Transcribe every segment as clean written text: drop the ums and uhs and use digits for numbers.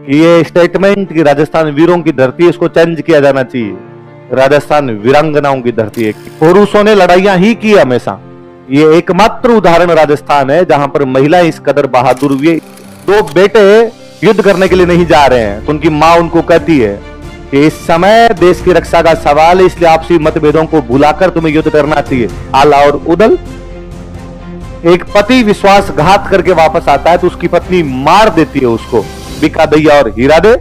ये स्टेटमेंट कि राजस्थान वीरों की धरती है, इसको चेंज किया जाना चाहिए। राजस्थान वीरांगनाओं की धरती है। पुरुषों ने लड़ाइयां ही की हमेशा। ये एकमात्र उदाहरण राजस्थान है जहां पर महिलाएं इस कदर बहादुर हुई। दो बेटे युद्ध करने के लिए नहीं जा रहे हैं तो उनकी मां उनको कहती है कि इस समय देश की रक्षा का सवाल है, इसलिए आपसी मतभेदों को भुलाकर तुम्हें युद्ध करना चाहिए। आला और उदल। एक पति विश्वासघात करके वापस आता है तो उसकी पत्नी मार देती है उसको। बिका दैया और हीरा दे।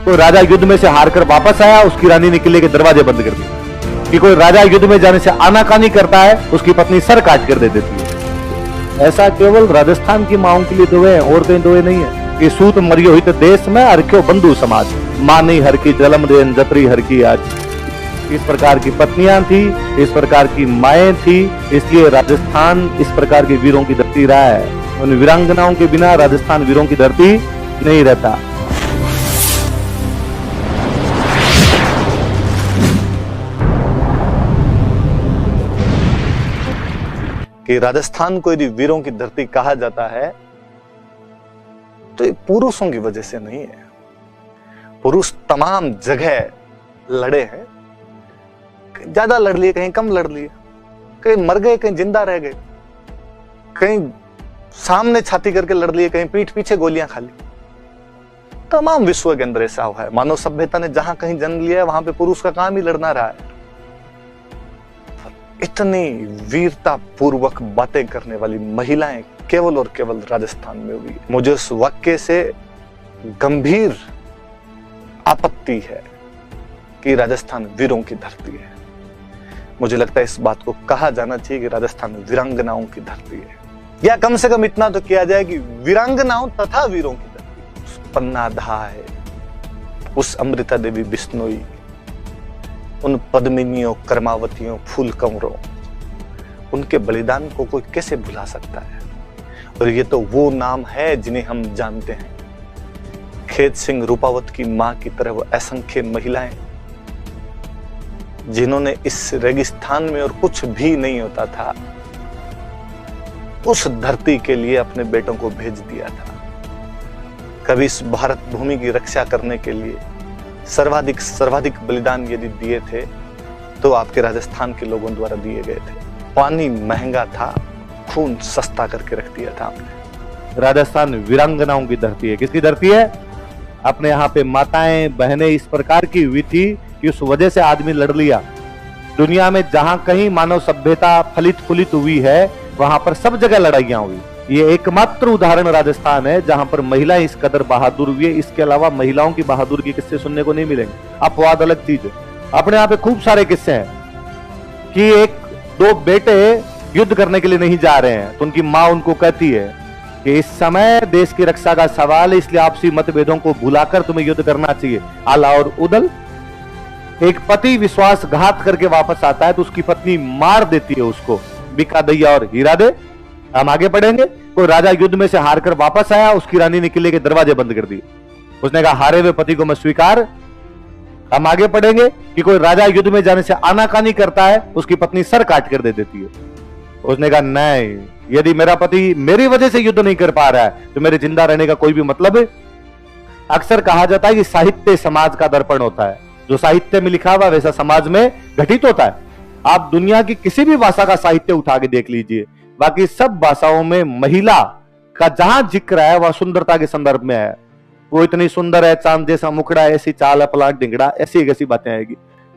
कोई राजा युद्ध में से हारकर वापस आया, उसकी रानी ने किले के दरवाजे बंद कर दिए। कि कोई राजा युद्ध में जाने से आनाकानी करता है, उसकी पत्नी सर काट कर दे देती है। ऐसा केवल राजस्थान की माओं के लिए दुए हैं और कहीं दुए नहीं है। कि सूत मरियो हित देश में अर्ख्यो बंधु समाज, मां नहीं हर की जलम देन जतरी हर की आज। इस प्रकार की पत्नियां थी, इस प्रकार की माएं थी, इसलिए राजस्थान इस प्रकार के वीरों की धरती रहा है। उन वीरांगनाओं के बिना राजस्थान वीरों की धरती नहीं रहता। कि राजस्थान को यदि वीरों की धरती कहा जाता है तो ये पुरुषों की वजह से नहीं है। पुरुष तमाम जगह लड़े हैं, ज्यादा लड़ लिए, कहीं कम लड़ लिए, कहीं मर गए, कहीं जिंदा रह गए, कहीं सामने छाती करके लड़ लिए, कहीं पीठ पीछे गोलियां खा ली। तमाम विश्व के अंदर ऐसा हुआ है। मानव सभ्यता ने जहां कहीं जन्म लिया है वहां पे पुरुष का काम ही लड़ना रहा है। इतनी वीरता पूर्वक बातें करने वाली महिलाएं केवल और केवल राजस्थान में हुई। मुझे उस वाक्य से गंभीर आपत्ति है कि राजस्थान वीरों की धरती है। मुझे लगता है इस बात को कहा जाना चाहिए कि राजस्थान वीरांगनाओं की धरती है, या कम से कम इतना तो किया जाए कि वीरांगनाओं तथा वीरों की धरती। उस पन्ना धा है, उस अमृता देवी बिश्नोई, उन पद्मिनियों, कर्मावतियों, फूल कंवरों, उनके बलिदान को कोई कैसे भुला सकता है। और ये तो वो नाम है जिन्हें हम जानते हैं। खेत सिंह रूपावत की मां की तरह वो असंख्य महिलाएं जिन्होंने इस रेगिस्तान में और कुछ भी नहीं होता था उस धरती के लिए अपने बेटों को भेज दिया था। कभी इस भारत भूमि की रक्षा करने के लिए सर्वाधिक बलिदान यदि दिए थे तो आपके राजस्थान के लोगों द्वारा दिए गए थे। पानी महंगा था, खून सस्ता करके रख दिया था हमने। राजस्थान वीरांगनाओं की धरती है। किसकी धरती है? अपने यहाँ पे माताएं बहनें इस प्रकार की हुई थी कि उस वजह से आदमी लड़ लिया। दुनिया में जहां कहीं मानव सभ्यता फलित फुलित हुई है वहां पर सब जगह लड़ाइयां हुई। ये एकमात्र उदाहरण राजस्थान है जहां पर महिलाएं इस कदर बहादुर हुई है। इसके अलावा महिलाओं की बहादुर के किस्से सुनने को नहीं मिलेंगे। अपवाद अलग चीज है। अपने यहाँ पे खूब सारे किस्से हैं कि एक दो बेटे युद्ध करने के लिए नहीं जा रहे हैं तो उनकी मां उनको कहती है कि इस समय देश की रक्षा का सवाल है, इसलिए आपसी मतभेदों को भुलाकर तुम्हें युद्ध करना चाहिए। आला और उदल। एक पति विश्वासघात करके वापस आता है तो उसकी पत्नी मार देती है उसको। बिका दैया और हीरा दे। हम आगे पढ़ेंगे। कोई राजा युद्ध में से हारकर वापस आया, उसकी रानी ने किले के दरवाजे बंद कर दिए। उसने कहा हारे हुए पति को मैं स्वीकार। हम आगे पढ़ेंगे कि कोई राजा युद्ध में जाने से आनाकानी करता है, उसकी पत्नी सर काट कर दे देती है। उसने कहा नहीं, यदि मेरा पति मेरी वजह से युद्ध नहीं कर पा रहा है तो मेरे जिंदा रहने का कोई भी मतलब है। अक्सर कहा जाता है कि साहित्य समाज का दर्पण होता है। जो साहित्य में लिखा हुआ वैसा समाज में घटित होता है। आप दुनिया की किसी भी भाषा का साहित्य उठा के देख लीजिए, बाकी सब भाषाओं में महिला का जहां जिक्र है वह सुंदरता के संदर्भ में है। वो इतनी सुंदर है, चांद जैसा मुखड़ा, ऐसी चाल, पलाट, डिंगड़ा, ऐसी कैसी बातें आएगी।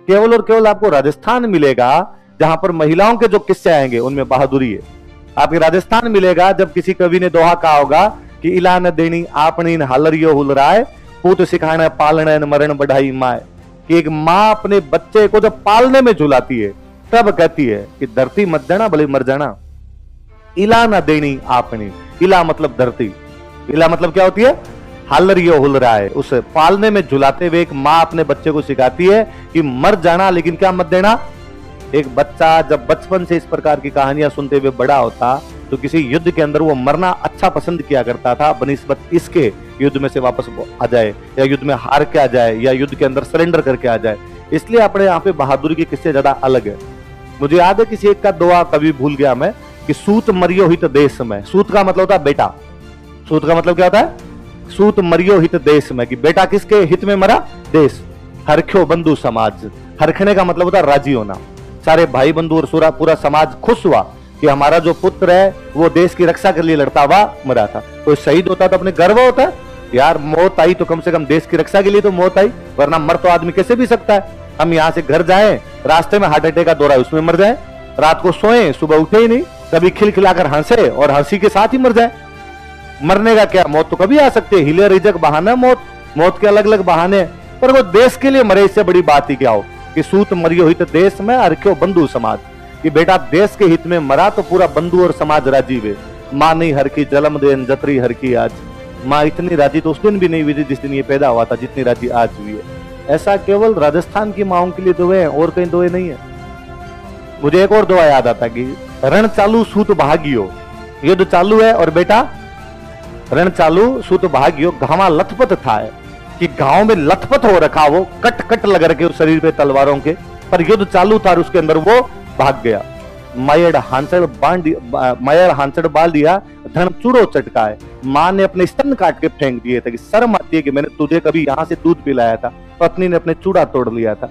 केवल और केवल आपको राजस्थान मिलेगा जहां पर महिलाओं के जो किस्से आएंगे उनमें बहादुरी है। आपके राजस्थान मिलेगा जब किसी कवि ने दोहा कहा होगा कि इला न देनी आपनी न हालरियो हुलराय, पूत सिखाना पालना न मरण बढ़ाई माए। कि एक माँ अपने बच्चे को जब पालने में झुलाती है तब कहती है कि धरती मत देना भले मर जाना। इला न देनी आपनी। इला मतलब धरती। इला मतलब क्या होती है? हालरियो हुल रहा है। उस पालने में झुलाते हुए एक माँ अपने बच्चे को सिखाती है कि मर जाना लेकिन क्या मत देना। एक बच्चा जब बचपन से इस प्रकार की कहानियां सुनते हुए बड़ा होता तो किसी युद्ध के अंदर वो मरना अच्छा पसंद किया करता था बनिस्बत इसके युद्ध में से वापस आ जाए या युद्ध में हार के आ जाए या युद्ध के अंदर सरेंडर करके आ जाए। इसलिए अपने यहाँ पे बहादुरी के किस्से ज्यादा अलग है। मुझे याद है किसी एक का दुआ कभी भूल गया मैं कि सूत मरियो हित देश में। सूत का मतलब होता है बेटा। सूत का मतलब क्या होता है? सूत मरियो हित देश में, कि बेटा किसके हित में मरा? देश। हरख्यो बंधु समाज, हरखने का मतलब होता है राजी होना। सारे भाई बंधु और पूरा समाज खुश हुआ कि हमारा जो पुत्र है वो देश की रक्षा के लिए लड़ता हुआ मरा था। कोई शहीद होता तो अपने गर्व होता है यार, मौत आई तो कम से कम देश की रक्षा के लिए तो मौत आई, वरना मर तो आदमी कैसे भी सकता है। हम यहाँ से घर जाएं, रास्ते में हार्ट अटैक का दौरा है उसमें मर जाए, रात को सोएं सुबह उठे ही नहीं, कभी खिलखिलाकर हंसे और हंसी के साथ ही मर जाए। मरने का क्या, मौत तो कभी आ सकती है, हिले रिजक बहाना मौत के अलग अलग बहाने, पर वो देश के लिए मरे, इससे बड़ी बात ही क्या हो कि सूत मरियो हित देश में हरख्यो बंधु समाज, कि बेटा देश के हित में मरा तो पूरा बंधु और समाज राजी हुए। मां नहीं हर की जलम देन जतरी हर की आज, मां इतनी राजी तो उस दिन भी नहीं हुई थी जिस दिन ये पैदा हुआ था, जितनी राजी आज हुई है। ऐसा केवल राजस्थान की माओं के लिए दुए हैं, और कहीं दुए नहीं है। मुझे एक और दुआ याद आता कि रण चालू सूत भागियो, युद्ध चालू है और बेटा रण चालू सूत भागियो, घावा लथपथ था है, कि गांव में लथपथ हो रखा, वो कट कट लग रखे उस शरीर पे तलवारों के, पर युद्ध चालू था और उसके अंदर वो भाग गया। मायर हांसड़ बाल दिया, धन चूड़ो चटका है। मां ने अपने स्तन काट के फेंक दिए थे कि शर्म आती है कि मैंने तुझे कभी यहां से दूध पिलाया था। पत्नी ने अपने चूड़ा तोड़ लिया था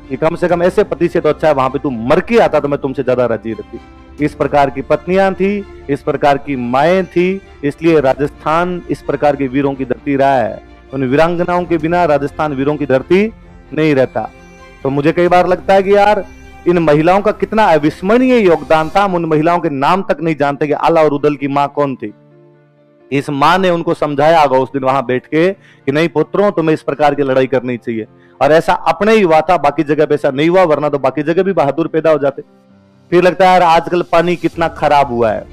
कि कम से कम ऐसे पति से तो अच्छा है वहां पे तू मर के आता तो मैं तुमसे ज्यादा राजी रहती। इस प्रकार की पत्नियां थी, इस प्रकार की माएं थी, इसलिए राजस्थान इस प्रकार के वीरों की धरती रहा है। उन वीरांगनाओं के बिना राजस्थान वीरों की धरती नहीं रहता। तो मुझे कई बार लगता है कि यार इन महिलाओं का कितना अविस्मरणीय योगदान था। हम उन महिलाओं के नाम तक नहीं जानते कि आला और उदल की मां कौन थी। इस मां ने उनको समझाया होगा उस दिन वहां बैठ के कि नहीं पुत्रों, तुम्हें इस प्रकार की लड़ाई करनी चाहिए, और ऐसा अपने ही हुआ था, बाकी जगह पे ऐसा नहीं हुआ, वरना तो बाकी जगह भी बहादुर पैदा हो जाते। फिर लगता है यार आजकल पानी कितना खराब हुआ है,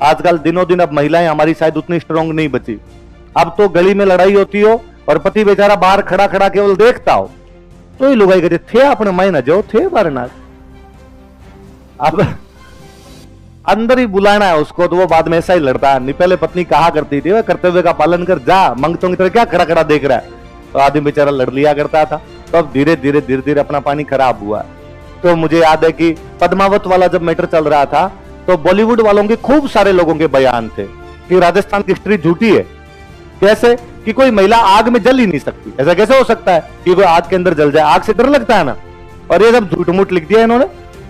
आजकल दिनों दिन अब महिलाएं हमारी शायद उतनी स्ट्रांग नहीं बची। अब तो गली में लड़ाई होती हो और पति बेचारा बाहर खड़ा खड़ा केवल देखता हो तो ही लुगाई कहते थे अपने मायना जो थे बारना, अब अंदर ही बुलाना है उसको, तो वो बाद में ऐसा ही लड़ता है। नहीं पहले पत्नी कहा करती थी कर्तव्य का पालन कर, जा मंगतों की तरह क्या खड़ा खड़ा देख रहा है, तो आदमी बेचारा लड़ लिया करता था। तो अब धीरे धीरे अपना पानी खराब हुआ। तो मुझे याद है कि पद्मावत वाला जब मैटर चल रहा था तो बॉलीवुड वालों के खूब सारे लोगों के बयान थे कि राजस्थान की हिस्ट्री झूठी है। कैसे कि कोई महिला आग में जल ही नहीं सकती, ऐसा कैसे हो सकता है कि कोई आग के अंदर जल जाए, आग से डर लगता है ना। और ये सब झूठ मूठ लिख दिया इन्होंने।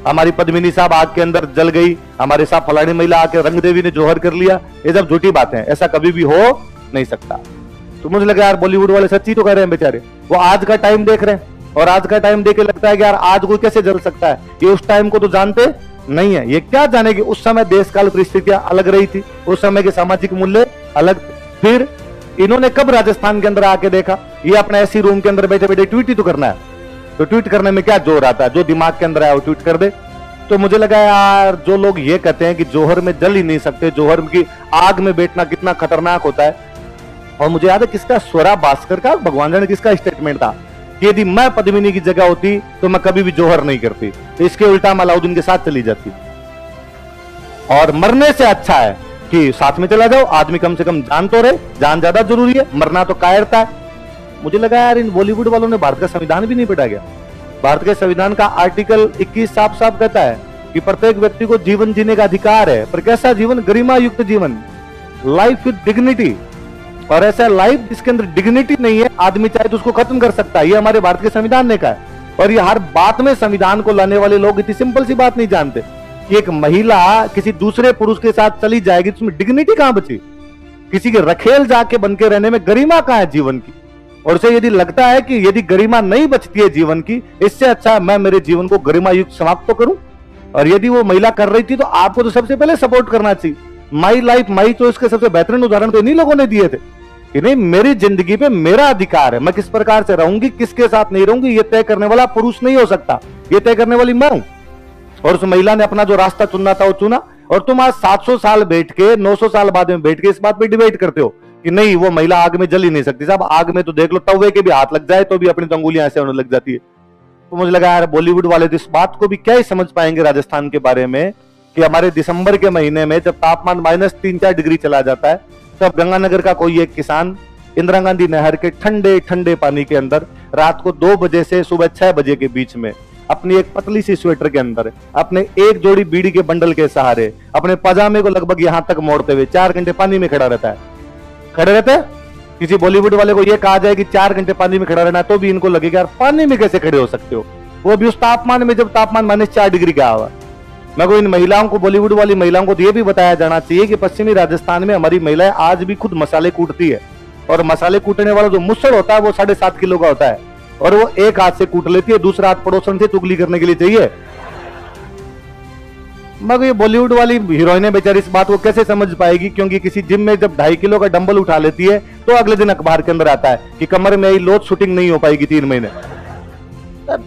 हमारी पद्मिनी साहब आग के अंदर जल गई, हमारे साथ फलानी महिला आके रंग देवी ने जोहर कर लिया, ये सब झूठी बातें हैं, ऐसा कभी भी हो नहीं सकता। तो मुझे लगा यार बॉलीवुड वाले सच्ची तो कह रहे हैं बेचारे, वो आज का टाइम देख रहे हैं और आज का टाइम देख के लगता है कि यार आज कोई कैसे जल सकता है, ये उस टाइम को तो जानते नहीं है। ये क्या जाने कि उस समय देश काल परिस्थितियां अलग रही थी, उस समय के सामाजिक मूल्य अलग थे। फिर इन्होंने कब राजस्थान के अंदर आके देखा, ये अपने ऐसी रूम के अंदर बैठे बैठे ट्वीट ही तो करना है, तो ट्वीट करने में क्या जोर आता है, जो दिमाग के अंदर आया वो ट्वीट कर दे। तो मुझे लगा यार जो लोग ये कहते हैं कि जोहर में जल ही नहीं सकते, जोहर की आग में बैठना कितना खतरनाक होता है। और मुझे याद है किसका, स्वरा भास्कर का, भगवान जाने किसका स्टेटमेंट था कि यदि मैं पद्मिनी की जगह होती तो मैं कभी भी जोहर नहीं करती, तो इसके उल्टा मैं अलाउद्दीन के साथ चली जाती। और मरने से अच्छा है कि साथ में चला जाओ, आदमी कम से कम जान तो रहे, जान ज्यादा जरूरी है, मरना तो कायरता है। मुझे लगा यार इन बॉलीवुड वालों ने भारत का संविधान भी नहीं पढ़ा गया। भारत के संविधान का आर्टिकल 21 साफ साफ कहता है कि प्रत्येक व्यक्ति को जीवन जीने का अधिकार है, पर कैसा जीवन, गरिमा युक्त जीवन, लाइफ विद डिग्निटी। और ऐसा लाइफ जिसके अंदर डिग्निटी नहीं है, आदमी चाहे तो उसको खत्म कर सकता है। ये हमारे भारत के संविधान ने कहा है। और ये हर बात में संविधान को लाने वाले लोग इतनी सिंपल सी बात नहीं जानते कि एक महिला किसी दूसरे पुरुष के साथ चली जाएगी तो उसमें डिग्निटी कहां बची, किसी के रखेल जाके बन के रहने में गरिमा कहां है जीवन की। और उसे यदि लगता है कि यदि गरिमा नहीं बचती है जीवन की, इससे अच्छा मैं मेरे जीवन को गरिमा युक्त समाप्त तो करूं। और यदि वो महिला कर रही थी तो आपको तो सबसे पहले सपोर्ट करना चाहिए। माई लाइफ माई चॉइस के सबसे बेहतरीन उदाहरण तो इन्हीं लोगों ने दिए थे कि नहीं, मेरी जिंदगी पे मेरा अधिकार है, मैं किस प्रकार से रहूंगी, किसके साथ नहीं रहूंगी, ये तय करने वाला पुरुष नहीं हो सकता, ये तय करने वाली मैं हूं। और उस महिला ने अपना जो रास्ता चुनना था वो चुना। और तुम आज 700 साल बैठ के, 900 साल बाद में बैठ के इस बात पे डिबेट करते हो कि नहीं वो महिला आग में जल ही नहीं सकती। साहब आग में तो देख लो, तवे के भी हाथ लग जाए तो भी अपनी अंगुलियां ऐसे होने लग जाती है। तो मुझे लगा यार बॉलीवुड वाले तो इस बात को भी क्या ही समझ पाएंगे राजस्थान के बारे में कि हमारे दिसंबर के महीने में जब तापमान -3-4 डिग्री चला जाता है, तब गंगानगर का कोई एक किसान इंदिरा गांधी नहर के ठंडे ठंडे पानी के अंदर रात को 2 बजे से सुबह 6 बजे के बीच में अपनी एक पतली सी स्वेटर के अंदर, अपने एक जोड़ी बीड़ी के बंडल के सहारे, अपने पजामे को लगभग यहां तक मोड़ते हुए 4 घंटे पानी में खड़ा रहता है। खड़े रहते किसी बॉलीवुड वाले को ये कहा जाए कि 4 घंटे पानी में खड़ा रहना है, तो भी इनको लगेगा यार पानी में कैसे खड़े हो सकते हो, वो भी उस तापमान में, जब तापमान -4 डिग्री का हुआ। मैं को इन महिलाओं को, बॉलीवुड वाली महिलाओं को तो ये भी बताया जाना चाहिए कि पश्चिमी राजस्थान में हमारी महिलाएं आज भी खुद मसाले कूटती है, और मसाले कूटने वाला जो मुसड़ होता है वो 7.5 किलो का होता है, और वो एक हाथ से कूट लेती है, दूसरा हाथ पड़ोसन से चुगली करने के लिए चाहिए। मगर ये बॉलीवुड वाली हीरोइनें बेचारी इस बात को कैसे समझ पाएगी, क्योंकि किसी जिम में जब 2.5 किलो का डंबल उठा लेती है तो अगले दिन अखबार के अंदर आता है कि कमर में लोड शूटिंग नहीं हो पाएगी 3 महीने।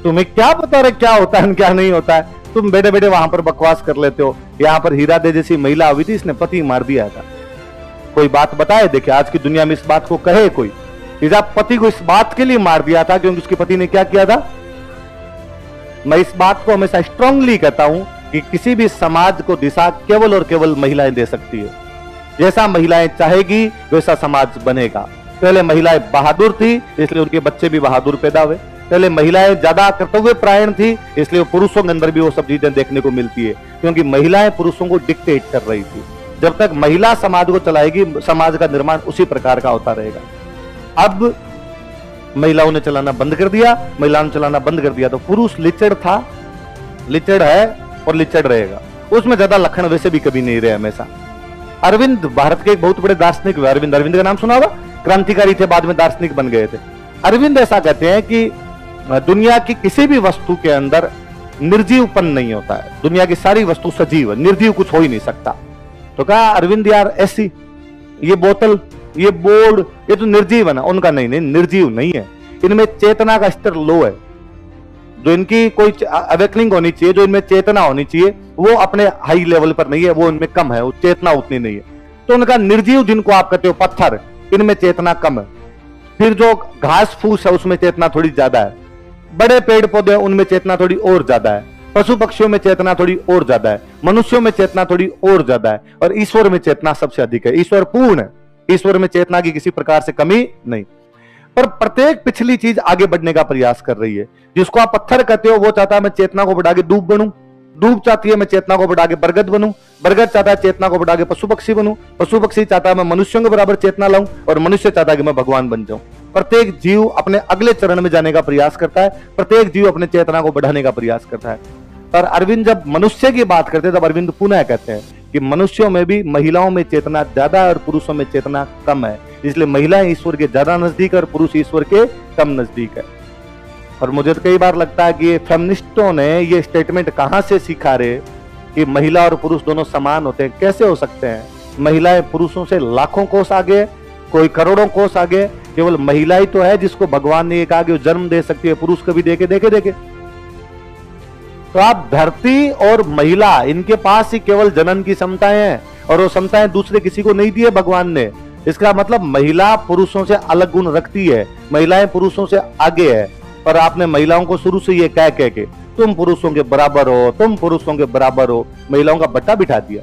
तुम्हें क्या पता रहे क्या होता है क्या नहीं होता है, तुम बैठे बैठे वहां पर बकवास कर लेते हो। यहाँ पर हीरा दे जैसी महिला हुई थी, इसने पति मार दिया था। कोई बात बताए, देखिए आज की दुनिया में इस बात को कहे कोई, इसका पति को इस बात के लिए मार दिया था क्योंकि उसके पति ने क्या किया था। मैं इस बात को हमेशा स्ट्रांगली कहता हूं कि किसी भी समाज को दिशा केवल और केवल महिलाएं दे सकती है। जैसा महिलाएं चाहेगी वैसा समाज बनेगा। पहले महिलाएं बहादुर थी इसलिए उनके बच्चे भी बहादुर पैदा हुए। पहले महिलाएं ज्यादा कर्तव्य परायण थी इसलिए पुरुषों के अंदर भी वो सब चीजें देखने को मिलती है, क्योंकि महिलाएं पुरुषों को डिक्टेट कर रही थी। जब तक महिला समाज को चलाएगी समाज का निर्माण उसी प्रकार का होता रहेगा। अब महिलाओं ने चलाना बंद कर दिया, महिलाओं ने चलाना बंद कर दिया तो पुरुष लिचड़ था, लिचड़ है और लिचड़ रहेगा। उसमें ज्यादा लक्षण वैसे भी कभी नहीं रहे हमेशा। अरविंद भारत के एक बहुत बड़े दार्शनिक हुए। अरविंद का नाम सुना होगा, क्रांतिकारी थे, बाद में दार्शनिक बन गए थे। अरविंद ऐसा कहते हैं कि दुनिया की किसी भी वस्तु के अंदर निर्जीवपन नहीं होता है, दुनिया की सारी वस्तु सजीव है, निर्जीव कुछ हो ही नहीं सकता। तो कहा अरविंद यार ऐसी ये बोतल, ये बोर्ड, ये तो निर्जीव है ना। उनका नहीं, निर्जीव नहीं है, इनमें चेतना का स्तर लो है। जो इनकी कोई अवेकनिंग होनी चाहिए, जो इनमें चेतना होनी चाहिए, वो अपने हाई लेवल पर नहीं है, वो इनमें कम है, वो चेतना उतनी नहीं है। तो उनका निर्जीव जिनको आप कहते हो पत्थर, इनमें चेतना कम है। फिर जो घास फूस है उसमें चेतना थोड़ी ज्यादा है, बड़े पेड़ पौधे उनमें चेतना थोड़ी और ज्यादा है, पशु पक्षियों में चेतना थोड़ी और ज्यादा है, मनुष्यों में चेतना थोड़ी और ज्यादा है, और ईश्वर में चेतना सबसे अधिक है। ईश्वर पूर्ण है, ईश्वर में चेतना की किसी प्रकार से कमी नहीं। पर प्रत्येक पिछली चीज आगे बढ़ने का प्रयास कर रही है। जिसको आप पत्थर कहते हो वो चाहता है मैं चेतना को बढ़ा के दूब बनूं, दूब चाहती है मैं चेतना को बढ़ा के बरगद बनूं, बरगद चाहता है चेतना को बढ़ा के पशु पक्षी बनूं, पशु पक्षी चाहता है मैं मनुष्यों के बराबर चेतना लाऊं, और मनुष्य चाहता है कि मैं भगवान बन जाऊं। प्रत्येक जीव अपने अगले चरण में जाने का प्रयास करता है, प्रत्येक जीव अपने चेतना को बढ़ाने का प्रयास करता है। पर अरविंद जब मनुष्य की बात करते हैं तब अरविंद पुनः कहते हैं कि मनुष्यों में भी महिलाओं में चेतना ज्यादा है और पुरुषों में चेतना कम है, इसलिए महिलाएं ईश्वर के ज्यादा नजदीक और पुरुष ईश्वर के कम नजदीक है। और मुझे तो कई बार लगता है कि ये फेमिनिस्टों ने ये स्टेटमेंट कहां से सीखा रे कि महिला और पुरुष दोनों समान होते हैं। कैसे हो सकते हैं? महिलाएं पुरुषों से लाखों कोस आगे, कोई करोड़ों कोस आगे। केवल महिला ही तो है जिसको भगवान ने कहा कि वो जन्म दे सकती है, पुरुष कभी देखे देखे देखे। तो आप धरती और महिला इनके पास ही केवल जनन की क्षमताएं हैं, और वो क्षमताएं दूसरे किसी को नहीं दी है भगवान ने। इसका मतलब महिला पुरुषों से अलग गुण रखती है, महिलाएं पुरुषों से आगे है। पर आपने महिलाओं को शुरू से ये कह के तुम पुरुषों के बराबर हो, तुम पुरुषों के बराबर हो, महिलाओं का बट्टा बिठा दिया।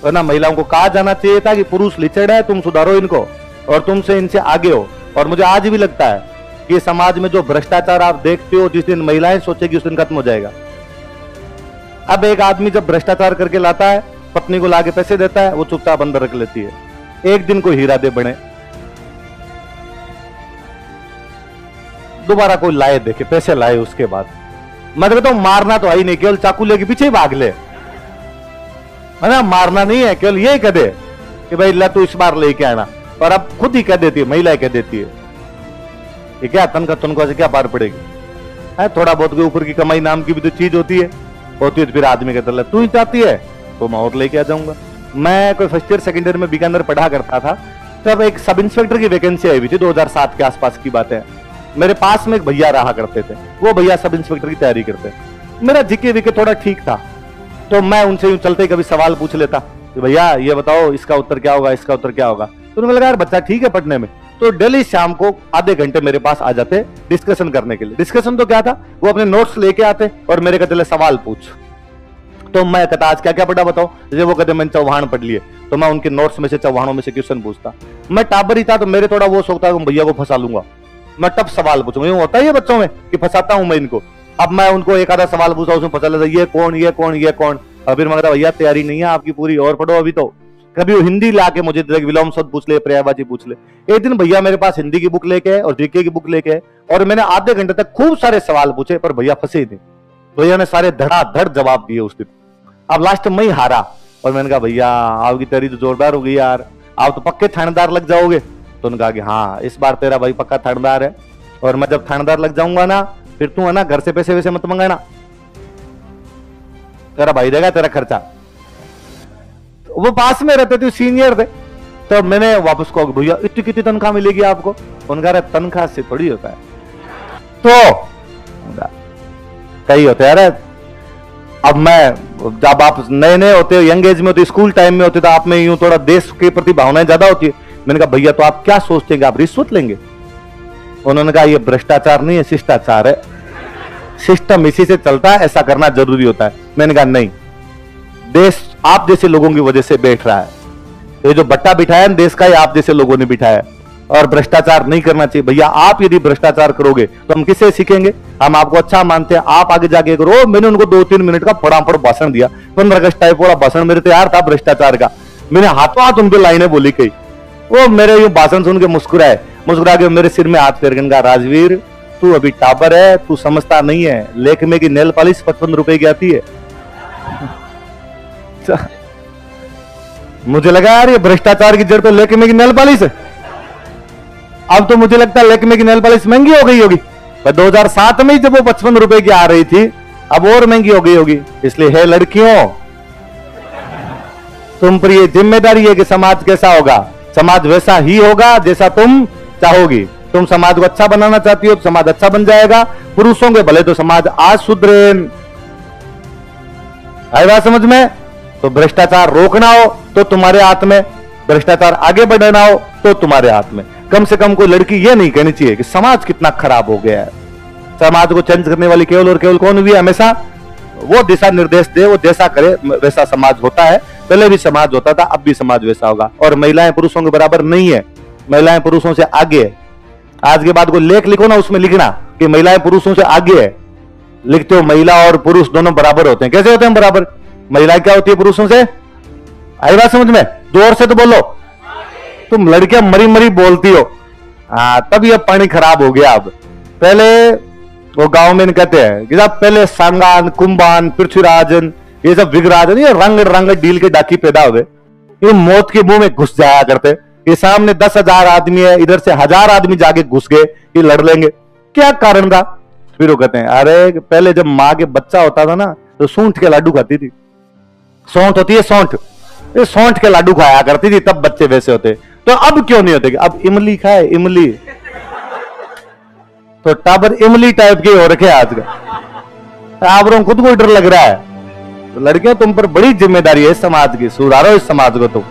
तो ना महिलाओं को कहा जाना चाहिए था कि पुरुष लिचड़ है, तुम सुधारो इनको और तुमसे इनसे आगे हो। और मुझे आज भी लगता है कि समाज में जो भ्रष्टाचार आप देखते हो, जिस दिन महिलाएं सोचेगी उस दिन खत्म हो जाएगा। अब एक आदमी जब भ्रष्टाचार करके लाता है, पत्नी को लाके पैसे देता है, वो चुपचाप अंदर रख लेती है। एक दिन कोई हीरा दे बने, दोबारा कोई लाए देखे, पैसे लाए, उसके बाद मैं कहता हूं मारना तो है ही नहीं, केवल चाकू लेके पीछे ही भाग ले, है ना। मारना नहीं है, केवल यही कह दे कि भाई ला तू इस बार लेके आना। और अब खुद ही कह देती है, महिलाएं कह देती है, ये क्या तनख्वाह से क्या पार पड़ेगी है। थोड़ा बहुत के ऊपर की कमाई नाम की भी तो चीज होती है तो फिर आदमी कहता है तू ही चाहती है तो मैं और लेके आ जाऊंगा। मैं कोई फर्स्ट ईयर सेकेंड ईयर में बीकानेर पढ़ा करता था, तब एक सब इंस्पेक्टर की वैकेंसी आई हुई थी, 2007 के आसपास की बात है। मेरे पास में एक भैया रहा करते थे, वो भैया सब इंस्पेक्टर की तैयारी करते। मेरा जीके वीके थोड़ा ठीक था, तो मैं उनसे यूं चलते कभी सवाल पूछ लेता कि भैया ये बताओ इसका उत्तर क्या होगा, इसका उत्तर क्या होगा। तो उन्हें लगा यार बच्चा ठीक है पढ़ने में, तो डेली शाम को आधे घंटे मेरे पास आ जाते डिस्कशन करने के लिए। डिस्कशन तो क्या था, वो अपने नोट्स लेके आते और मेरे कहते सवाल पूछ। तो मैं कहता आज क्या क्या पढ़ा बताओ, जैसे वो कहते मैंने चौहान पढ़ लिए, तो मैं उनके नोट्स में से चौहानों में से क्वेश्चन पूछता। मैं टाबर ही था तो मेरे थोड़ा वो शौक था कि भैया को फंसा लूंगा, मैं टफ सवाल पूछूंगा। यूं होता है ये बच्चों में कि फंसाता हूं मैं इनको। अब मैं उनको एक आधा सवाल पूछा, उसमें फंसा लेता ये कौन ये कौन ये कौन। और फिर मैं कहता भैया तैयारी नहीं है आपकी पूरी, और पढ़ो अभी तो। कभी वो हिंदी लाके मुझे विलोम शब्द पूछ ले, पर्यायवाची पूछ ले। एक दिन भैया मेरे पास हिंदी की बुक लेके आए और जीके की बुक लेके आए और मैंने आधे घंटे तक खूब सारे सवाल पूछे, पर भैया फंसे ही नहीं। भैया ने सारे धड़ाधड़ जवाब दिए उस दिन। अब लास्ट में ही हारा और मैंने कहा भैया आपकी तैयारी तो जोरदार हो गई यार, आप तो पक्के थानेदार लग जाओगे। तो उन्होंने कहा कि हाँ इस बार तेरा भाई पक्का थानेदार है, और मैं जब थानेदार लग जाऊंगा ना फिर तू है ना घर से पैसे वैसे मत मंगाना, तेरा भाई देगा तेरा खर्चा। वो पास में रहते थे, सीनियर थे। तो मैंने वापस कहा भैया इतनी कितनी तनख्वाह मिलेगी आपको? उनका तनख्वाह से थोड़ी होता है, तो कई होते हैं। अरे अब मैं जब आप नए नए होते हो, यंग एज में होते, स्कूल टाइम में होते, तो आप में यूं थोड़ा देश के प्रति भावनाएं ज्यादा होती है। मैंने कहा भैया तो आप क्या सोचते हैं कि आप रिश्वत लेंगे? उन्होंने कहा ये भ्रष्टाचार नहीं है, शिष्टाचार है, सिस्टम इसी से चलता है, ऐसा करना जरूरी होता है। मैंने कहा नहीं, देश आप जैसे लोगों की वजह से बैठ रहा है, ये जो बट्टा बिठाया देश का, ये आप जैसे लोगों ने बिठाया, और भ्रष्टाचार नहीं करना चाहिए। भैया आप यदि भ्रष्टाचार करोगे तो हम किससे सीखेंगे? हम आपको अच्छा मानते हैं, आप आगे जाके करो। मैंने उनको 2-3 मिनट का फटाफट भाषण दिया, 15 अगस्त टाइप वाला भाषण मेरे तैयार था भ्रष्टाचार का। मैंने हाथों हाथ उनकी लाइनें बोली कई, वो मेरे ये भाषण सुन के मुस्कुराए, मुस्कुरा के मेरे सिर में हाथ फेर के कहा राजवीर तू अभी टाबर है, तू समझता नहीं है, लेकमे की नेल पॉलिश 55 रुपए की आती है। मुझे लगा यार ये भ्रष्टाचार की जड़ तो लेकमे की नेल पॉलिश है। अब तो मुझे लगता है लेकमे की नेल पॉलिश महंगी हो गई होगी, पर 2007 में ही जब वो 55 रुपए की आ रही थी, अब और महंगी हो गई होगी। इसलिए है लड़कियों, तुम पर ये जिम्मेदारी है कि समाज कैसा होगा, समाज वैसा ही होगा जैसा तुम चाहोगी। तुम समाज को अच्छा बनाना चाहती हो तो समाज अच्छा बन जाएगा। पुरुषों के भले तो समाज आज सुधरे। आई बात समझ में? तो भ्रष्टाचार रोकना हो तो तुम्हारे हाथ में, भ्रष्टाचार आगे बढ़ाना हो तो तुम्हारे हाथ में। कम से कम कोई लड़की ये नहीं कहनी चाहिए कि समाज कितना खराब हो गया है। समाज को चेंज करने वाली केवल और केवल कौन हुई? हमेशा वो दिशा निर्देश दे, वो जैसा करे वैसा समाज होता है। पहले भी समाज होता था, अब भी समाज वैसा होगा। और महिलाएं पुरुषों के बराबर नहीं है, महिलाएं पुरुषों से आगे है। आज के बाद कोई लेख लिखो ना, उसमें लिखना कि महिलाएं पुरुषों से आगे है। लिखते हो महिला और पुरुष दोनों बराबर होते हैं। कैसे होते हैं बराबर? महिला क्या होती है पुरुषों से? आई बात समझ में? जोर से तो बोलो। तुम लड़कियां मरी मरी बोलती हो। हाँ, तब ये पानी खराब हो गया। अब पहले वो गांव में कहते हैं कि साहब पहले सांगान, कुंभान, पृथ्वीराजन, ये सब विगराजन, ये रंग रंग डील के डाकी पैदा हुए, ये मौत के मुंह में घुस जाया करते। ये सामने 10,000 आदमी है, इधर से 1000 आदमी जाके घुस गए, ये लड़ लेंगे। क्या कारण था? फिर वो कहते हैं अरे पहले जब माँ के बच्चा होता था ना तो सूंठ के लाडू खाती थी। सौंठ होती है, सौंठ, ये सौंठ के लाडू खाया करती थी, तब बच्चे वैसे होते। तो अब क्यों नहीं होते? अब इमली खाए, इमली तो टाबर इमली टाइप के हो रखे आज का। टाबरों खुद को डर लग रहा है। तो लड़कियों तुम पर बड़ी जिम्मेदारी है समाज की, सुधारो इस समाज को तुम।